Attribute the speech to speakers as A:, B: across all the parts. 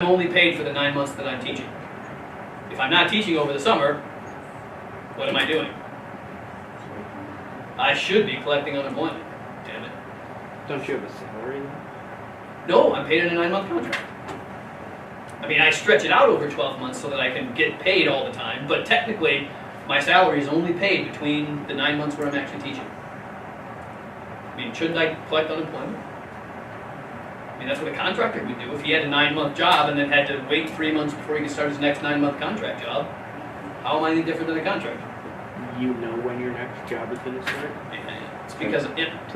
A: I'm only paid for the 9 months that I'm teaching. If I'm not teaching over the summer, what am I doing? I should be collecting unemployment. Damn it.
B: Don't you have a salary?
A: No, I'm paid in a 9-month contract. I mean, I stretch it out over 12 months so that I can get paid all the time, but technically, my salary is only paid between the 9 months where I'm actually teaching. I mean, shouldn't I collect unemployment? I mean, that's what a contractor would do. If he had a 9-month job and then had to wait 3 months before he could start his next 9-month contract job, how am I any different than a contractor?
B: You know when your next job is going to start?
A: It's because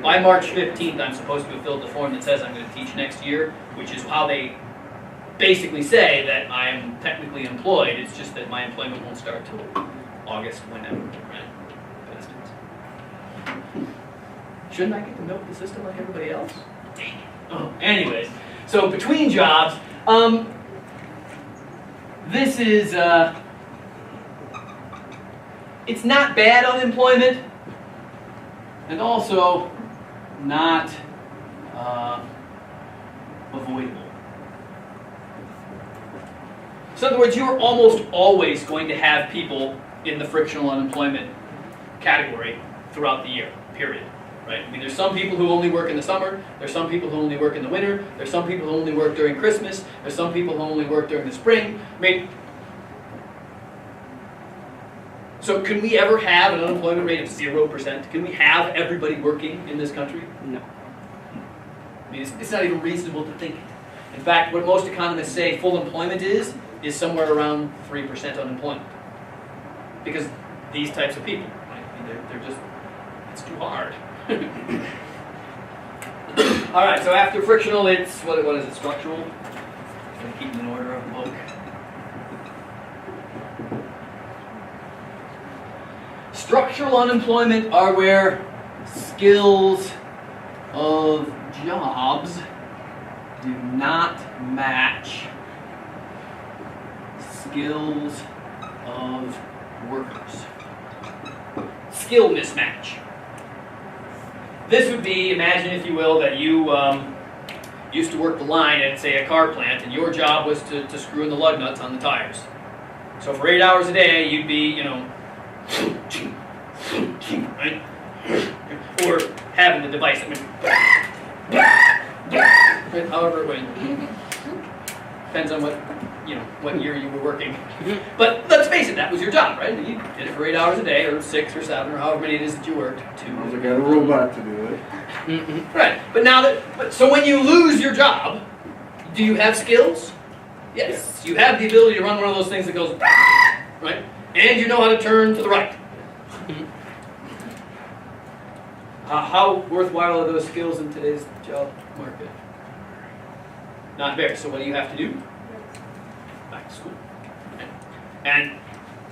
A: by March 15th, I'm supposed to have filled the form that says I'm going to teach next year, which is how they basically say that I'm technically employed. It's just that my employment won't start till August, whenever, right? Bastards. Shouldn't I get to milk the system like everybody else? Dang it. Oh, anyways, so between jobs, this is, it's not bad unemployment, and also not avoidable. So in other words, you're almost always going to have people in the frictional unemployment category throughout the year, period. Right? I mean, there's some people who only work in the summer, there's some people who only work in the winter, there's some people who only work during Christmas, there's some people who only work during the spring. I mean, so can we ever have an unemployment rate of 0%? Can we have everybody working in this country?
B: No.
A: I mean, it's not even reasonable to think it. In fact, what most economists say full employment is somewhere around 3% unemployment. Because these types of people, right? I mean, they're just, it's too hard. All right, so after frictional, it's, what is it, structural? I'm going to keep them in order of the book. Structural unemployment are where skills of jobs do not match skills of workers. Skill mismatch. This would be, imagine if you will, that you used to work the line at, say, a car plant, and your job was to screw in the lug nuts on the tires. So for 8 hours a day, you'd be, you know, right? Or having the device that went, however it went. Depends on what year you were working. But let's face it, that was your job, right? You did it for 8 hours a day, or 6 or 7, or however many it is that you worked.
C: I got a robot to do it.
A: Right. But now that, so when you lose your job, do you have skills? Yes. You have the ability to run one of those things that goes, right? And you know how to turn to the right. How worthwhile are those skills in today's job market? Not very. So what do you have to do? Back to school. Okay. And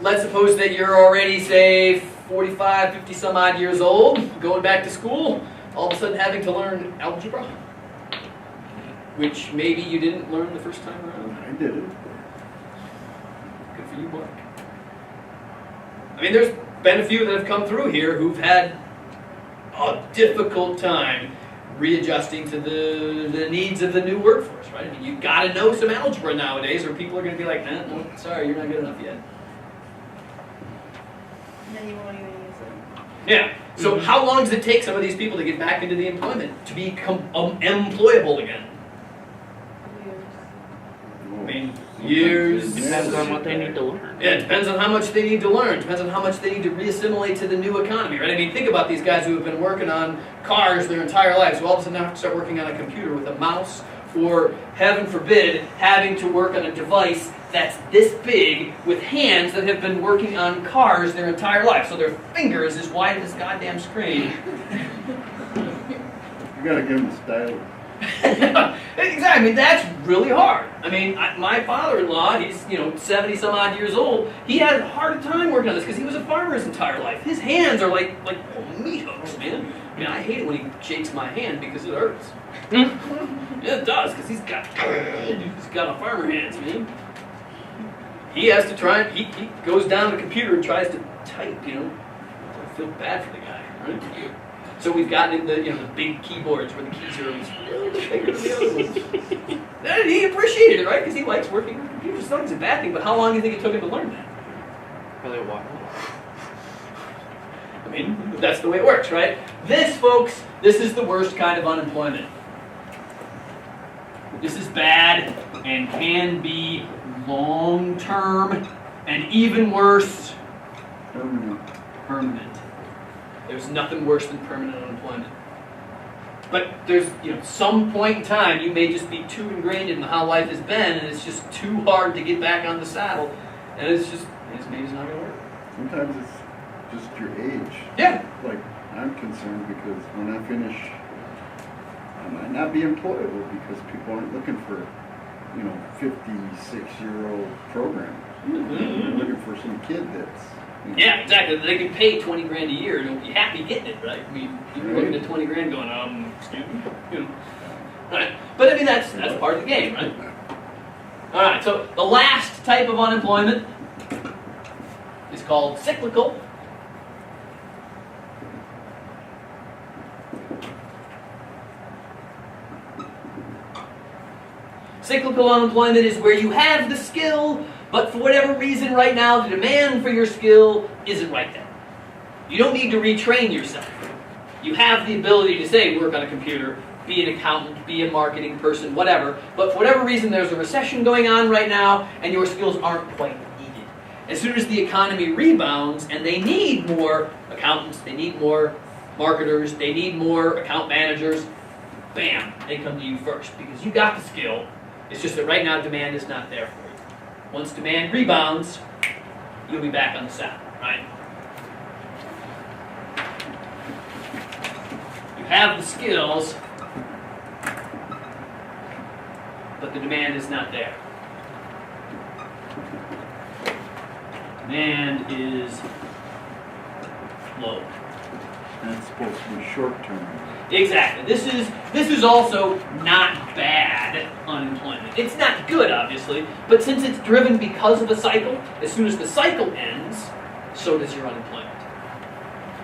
A: let's suppose that you're already, say, 45, 50 some odd years old, going back to school, all of a sudden having to learn algebra, which maybe you didn't learn the first time around.
C: I did it.
A: Good for you, Mark. I mean, there's been a few that have come through here who've had a difficult time readjusting to the needs of the new workforce, right? I mean, you've got to know some algebra nowadays, or people are going to be like, no, sorry, you're not good enough yet.
D: Then you won't even use it.
A: Yeah. So how long does it take some of these people to get back into the employment, to become employable again? I mean, years.
B: Depends on what they need to learn.
A: Yeah, it depends on how much they need to learn. It depends on how much they need to reassimilate to the new economy, right? I mean, think about these guys who have been working on cars their entire lives, who all of a sudden have to start working on a computer with a mouse, or, heaven forbid, having to work on a device that's this big with hands that have been working on cars their entire life. So their fingers as wide as this goddamn screen.
C: You gotta give him a style.
A: Exactly. I mean, that's really hard. I mean, my father-in-law, he's 70 some odd years old. He had a hard time working on this because he was a farmer his entire life. His hands are like meat hooks, man. I mean, I hate it when he shakes my hand because it hurts. Yeah, it does, because he's got a farmer hands, man. He has to try. He goes down to the computer and tries to type. I feel bad for the guy, right? So we've gotten the the big keyboards where the keys are really bigger than the other ones. And he appreciated it, right? Because he likes working with computers. It's not a bad thing, but how long do you think it took him to learn that?
B: Probably a while.
A: I mean, that's the way it works, right? This, folks, this is the worst kind of unemployment. This is bad and can be long-term and even worse, permanent. There's nothing worse than permanent unemployment. But there's, some point in time you may just be too ingrained in how life has been, and it's just too hard to get back on the saddle, and it's maybe it's not going to work.
C: Sometimes it's just your age.
A: Yeah.
C: Like, I'm concerned because when I finish, I might not be employable because people aren't looking for, 56-year-old programmers. They're looking for some kid that's.
A: Yeah, exactly. They can pay $20 grand a year and you'll be happy getting it, right? I mean, you're looking at 20 grand going, excuse me, Right. But I mean, that's part of the game, right? All right, so the last type of unemployment is called cyclical. Cyclical unemployment is where you have the skill, but for whatever reason right now, the demand for your skill isn't right there. You don't need to retrain yourself. You have the ability to, say, work on a computer, be an accountant, be a marketing person, whatever, but for whatever reason there's a recession going on right now and your skills aren't quite needed. As soon as the economy rebounds and they need more accountants, they need more marketers, they need more account managers, bam, they come to you first because you got the skill. It's just that right now demand is not there for you. Once demand rebounds, you'll be back on the saddle, right? You have the skills, but the demand is not there. Demand is low.
C: That's supposed to be short-term.
A: Exactly. This is also not bad unemployment. It's not good, obviously, but since it's driven because of a cycle, as soon as the cycle ends, so does your unemployment.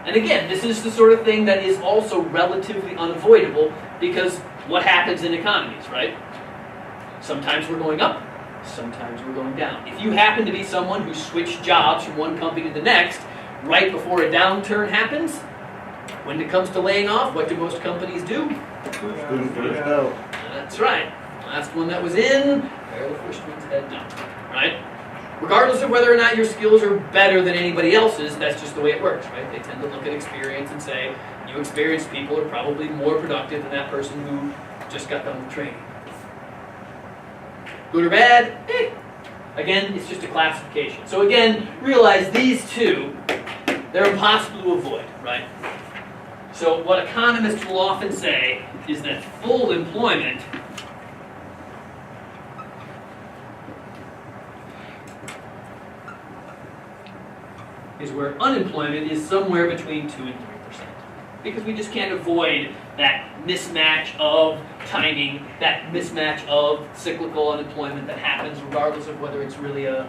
A: And again, this is the sort of thing that is also relatively unavoidable because what happens in economies, right? Sometimes we're going up, sometimes we're going down. If you happen to be someone who switched jobs from one company to the next right before a downturn happens, when it comes to laying off, what do most companies do?
C: First in, first out.
A: That's right. Last one that was in, they're the first ones heading out, right? Regardless of whether or not your skills are better than anybody else's, that's just the way it works, right? They tend to look at experience and say, you experienced people are probably more productive than that person who just got done with training. Good or bad? Again, it's just a classification. So again, realize these two, they're impossible to avoid, right? So what economists will often say is that full employment is where unemployment is somewhere between 2 and 3%. Because we just can't avoid that mismatch of timing, that mismatch of cyclical unemployment that happens regardless of whether it's really a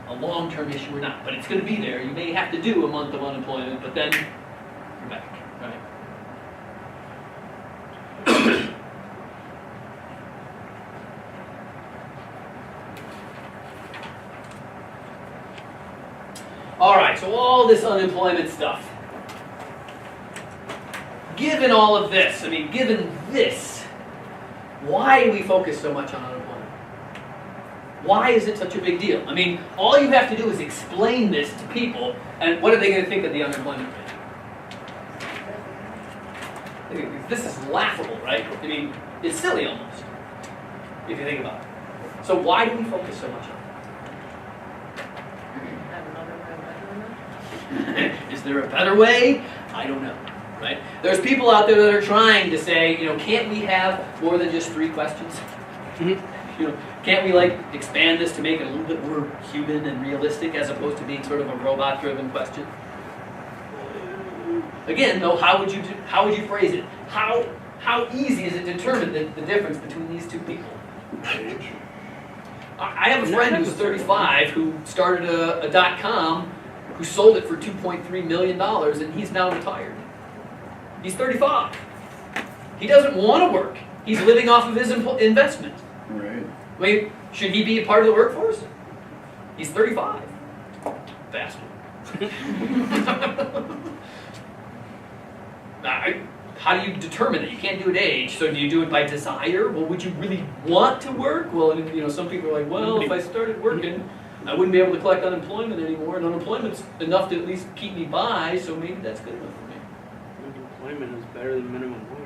A: long-term issue or not. But it's going to be there. You may have to do a month of unemployment, but then you're back. Right. All right, so all this unemployment stuff. Given all of this, given this, why do we focus so much on unemployment? Why is it such a big deal? All you have to do is explain this to people, and what are they going to think of the unemployment rate? This is laughable, right? It's silly almost, if you think about it. So why do we focus so much on it? Is there a better way? I don't know, right? There's people out there that are trying to say, can't we have more than just 3 questions? Can't we expand this to make it a little bit more human and realistic as opposed to being sort of a robot-driven question? Again, though, how would you phrase it? How easy is it to determine the difference between these two people?
C: Age.
A: I have a friend who's 35 who started a .com, who sold it for $2.3 million, and he's now retired. He's 35. He doesn't want to work. He's living off of his investment.
C: Right.
A: I mean, should he be a part of the workforce? He's 35. Bastard. How do you determine that? You can't do it age, so do you do it by desire? Well, would you really want to work? Well, you know, some people are like, well, if I started working, I wouldn't be able to collect unemployment anymore, and unemployment's enough to at least keep me by, so maybe that's good enough for me.
B: Unemployment is better than minimum wage.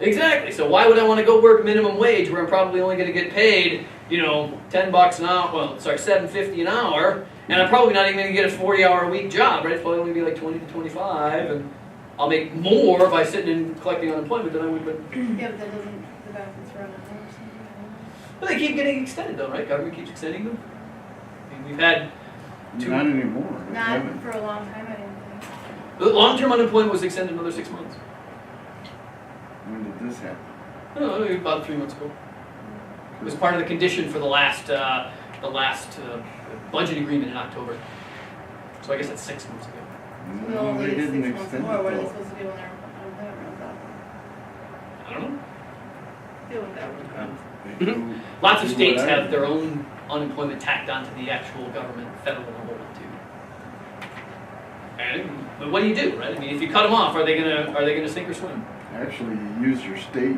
A: Exactly. So why would I want to go work minimum wage where I'm probably only going to get paid, you know, $10 an hour? Well, sorry, $7.50 an hour, and I'm probably not even going to get a 40-hour-a-week job, right? It's probably only going to be like 20 to 25, and I'll make more by sitting and collecting unemployment than I would. But
D: Yeah, but that doesn't, the benefits run out or something.
A: but they keep getting extended, though, right? Government keeps extending them. I mean, we've had
C: Not anymore. They
D: Not
C: haven't.
D: for a long time, I didn't think.
A: the long-term unemployment was extended another 6 months.
C: When did this happen?
A: Oh, about 3 months ago. It was part of the condition for the last budget agreement in October. So I guess that's 6 months ago.
D: So they'll
C: No,
D: only
C: they
D: get
C: didn't
D: 6 months
C: extend
D: more.
C: it
D: What are they
C: though.
D: supposed to do when their unemployment runs out?
A: I don't know.
D: Deal with that one.
C: They do-
A: Lots of
C: do
A: states
C: what I
A: have
C: do.
A: their own unemployment tacked onto the actual government, federal enrollment too. And but what do you do, right? I mean, if you cut them off, are they gonna sink or swim?
C: Actually, you use your state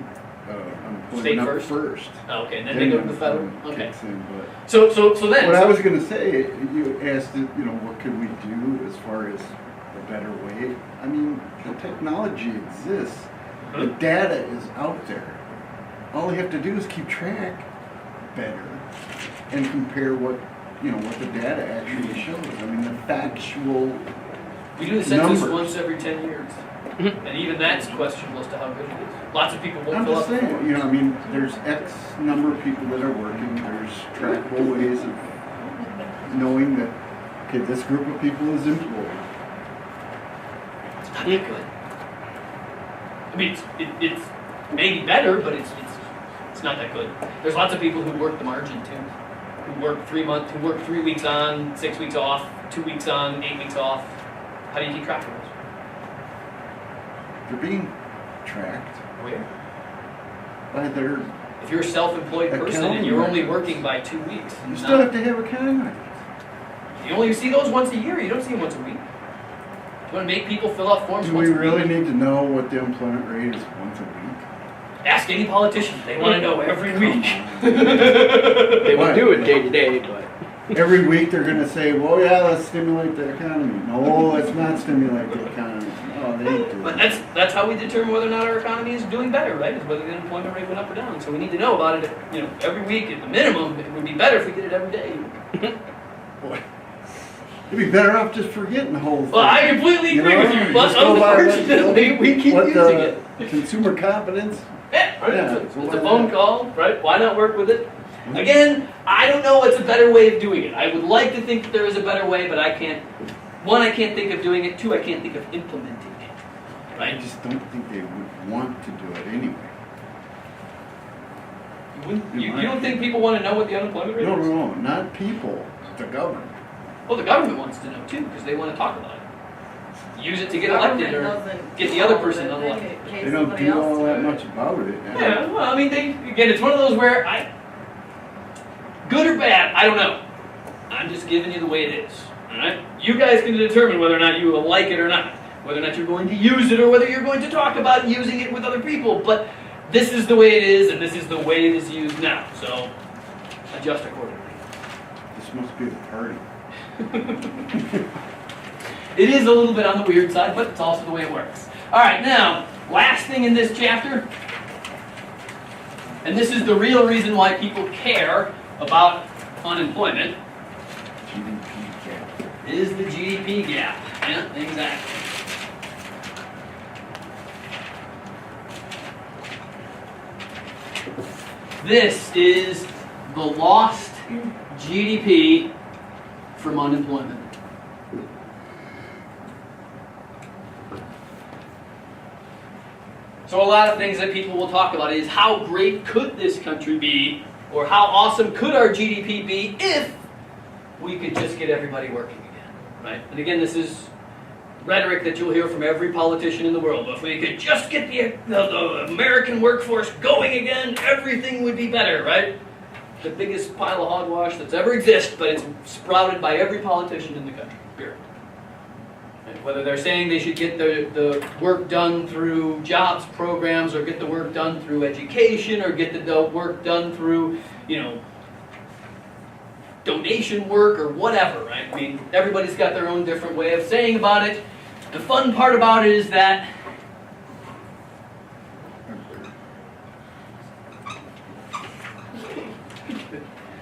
C: unemployment
A: State
C: up
A: first?
C: first.
A: Oh, okay, and then they go to the federal.
C: unemployment
A: Okay.
C: kicks in, but
A: So then.
C: what I was going to say, you asked, what could we do as far as a better way? I mean, the technology exists. The data is out there. All they have to do is keep track better and compare what the data actually shows. I mean, the factual.
A: We do the census
C: numbers.
A: once every 10 years, and even that's questionable as to how good it is. Lots of people won't
C: I'm
A: fill
C: just
A: out the
C: saying,
A: forms.
C: I mean, there's X number of people that are working. There's trackable ways of knowing that, okay, this group of people is employed.
A: It's not that good. I mean, it's maybe better, but it's not that good. There's lots of people who work the margin too, who work 3 months, who work 3 weeks on, 6 weeks off, 2 weeks on, 8 weeks off. How do you keep track of those?
C: They're being tracked
A: Where?
C: by their.
A: If you're a self-employed person and you're only working by 2 weeks,
C: You still have to have accounting records.
A: you only see those once a year. You don't see them once a week. You want to make people fill out forms
C: Do
A: once
C: we
A: a
C: really
A: week?
C: need to know what the employment rate is once a week?
A: Ask any politician. They want to know every week.
B: They
C: Why?
B: will do it day to day, but
C: Every week they're going to say, well, yeah, let's stimulate the economy. No, let's not stimulate the economy. No, they ain't doing
A: But
C: it.
A: that's how we determine whether or not our economy is doing better, right? Is whether the unemployment rate went up or down. So we need to know about it, every week at the minimum. It would be better if we did it every day.
C: Boy, you'd be better off just forgetting the whole thing.
A: Well, I completely agree with you, but
C: just go by what-
A: unfortunately, we keep
C: what
A: using
C: the
A: it.
C: Consumer confidence.
A: Yeah, right?
C: Yeah,
A: It's
C: so
A: a
C: why
A: phone
C: not?
A: call, right? Why not work with it? Again, I don't know what's a better way of doing it. I would like to think that there is a better way, but I can't. One, I can't think of doing it. Two, I can't think of implementing it.
C: I
A: Right?
C: just don't think they would want to do it anyway.
A: You don't think people want to know what the unemployment rate
C: No,
A: is?
C: no, no, not people, the government.
A: Well, the government wants to know too, because they want to talk about it. Use it to get elected or
D: Government
A: get the other
D: doesn't
A: person
D: do all of it.
A: unelected.
D: They pay
C: They don't
D: somebody
C: do
D: else
C: all
D: to
C: that
D: do
C: much about it.
A: Yeah, well, I mean, again, it's one of those where good or bad, I don't know. I'm just giving you the way it is. All right? You guys can determine whether or not you will like it or not, whether or not you're going to use it or whether you're going to talk about using it with other people. But this is the way it is, and this is the way it is used now. So adjust accordingly.
C: This must be the party.
A: It is a little bit on the weird side, but it's also the way it works. All right, now, last thing in this chapter, and this is the real reason why people care about unemployment,
C: GDP gap.
A: is the GDP gap. Yeah, exactly. This is the lost GDP from unemployment. So a lot of things that people will talk about is how great could this country be, or how awesome could our GDP be if we could just get everybody working again, right? And again, this is rhetoric that you'll hear from every politician in the world. If we could just get the American workforce going again, everything would be better, right? The biggest pile of hogwash that's ever existed, but it's sprouted by every politician in the country, period. And whether they're saying they should get the work done through jobs programs, or get the work done through education, or get the work done through, donation work or whatever, right? I mean, everybody's got their own different way of saying about it. The fun part about it is that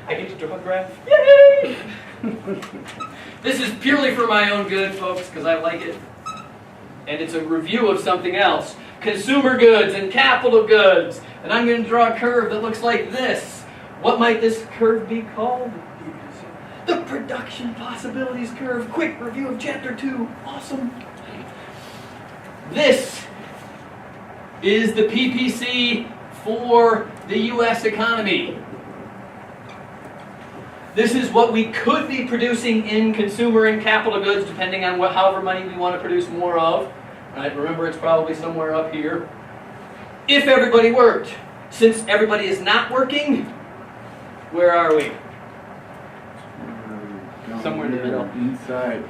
A: I get to draw a graph. Yay! This is purely for my own good, folks, because I like it. And it's a review of something else. Consumer goods and capital goods. And I'm going to draw a curve that looks like this. What might this curve be called? The production possibilities curve. Quick review of chapter 2. Awesome. This is the PPC for the U.S. economy. This is what we could be producing in consumer and capital goods, depending on however money we want to produce more of. Right? Remember, it's probably somewhere up here. If everybody worked. Since everybody is not working, where are we?
B: Somewhere in the middle.
C: Inside.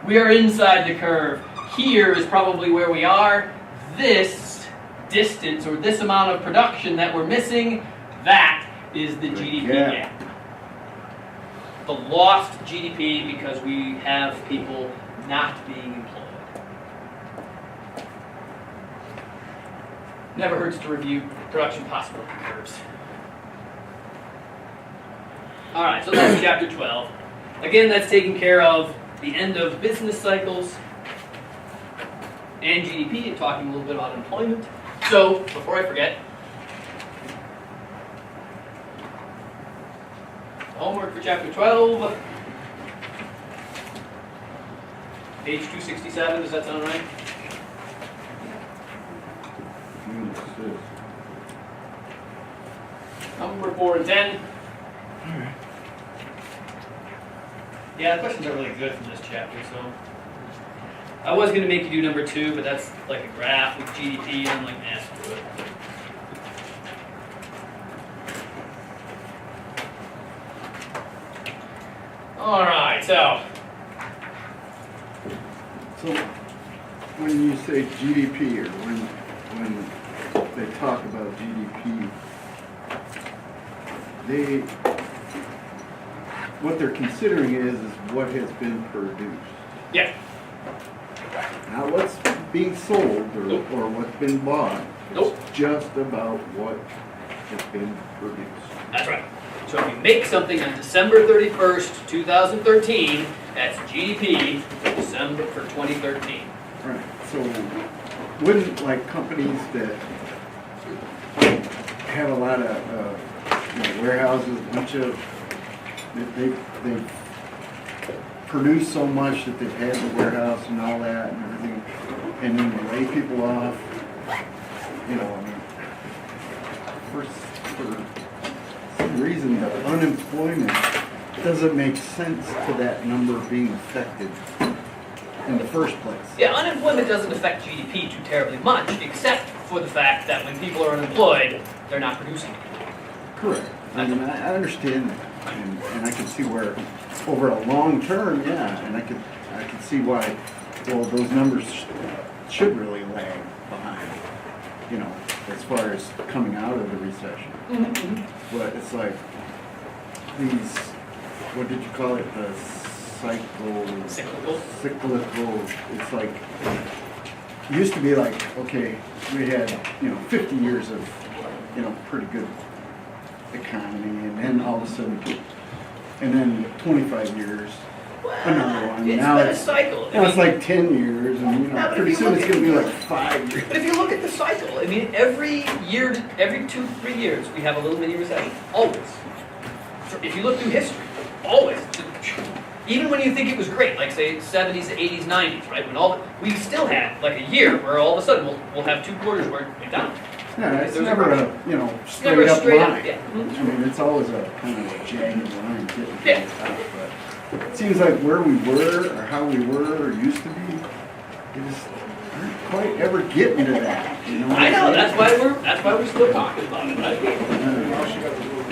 A: We are inside the curve. Here is probably where we are. This distance, or this amount of production that we're missing, that is the GDP gap. The lost GDP because we have people not being employed. Never hurts to review production possibility curves. All right, so that's chapter 12. Again, that's taking care of the end of business cycles and GDP, and talking a little bit about employment. So, before I forget, homework for chapter 12, page 267, does that sound right? Number 4 and 10.
C: Alright.
A: Yeah, the questions are really good from this chapter, so. I was going to make you do number 2, but that's like a graph with GDP, and I'm like, nah, screw it. Alright, so.
C: So, when you say GDP, or when they talk about GDP, what they're considering is what has been produced.
A: Yeah.
C: Not what's being sold or what's been bought.
A: Nope.
C: It's just about what has been produced.
A: That's right. So if you make something on December 31st, 2013, that's GDP for December for 2013.
C: Right. So wouldn't like companies that have a lot of warehouses, a bunch of they produce so much that they've had the warehouse and all that and everything, and then they lay people off. For some reason, the unemployment doesn't make sense to that number being affected in the first place.
A: Yeah, unemployment doesn't affect GDP too terribly much, except for the fact that when people are unemployed, they're not producing.
C: Correct. I mean, I understand that, and I can see where, over a long term, yeah, and I could see why, well, those numbers should really lag behind, as far as coming out of the recession.
A: Mm-hmm.
C: But it's like these, what did you call it, the cyclical, it's like, it used to be like, okay, we had, 50 years of, pretty good economy, and then all of a sudden, and then 25 years, another one.
A: It's
C: Now
A: been a cycle.
C: Now it's like 10 years, and
A: but
C: pretty
A: if you
C: soon
A: look
C: it's going to be like 5 years.
A: But if you look at the cycle, I mean, every year, every 2-3 years, we have a little mini recession. Always. If you look through history, always. Even when you think it was great, like say 70s, 80s, 90s, right? We still had like a year where all of a sudden we'll have 2 quarters where it went down.
C: Yeah, it's never a straight
A: never a
C: up
A: straight
C: line.
A: up, yeah. Mm-hmm.
C: I mean, it's always a kind of a jagged line getting to
A: Yeah.
C: the top. But it seems like where we were, or how we were, or used to be, just aren't quite ever getting to that, you know? what
A: I
C: I'm
A: know,
C: saying?
A: that's why we're still talking about it, right?
C: Uh,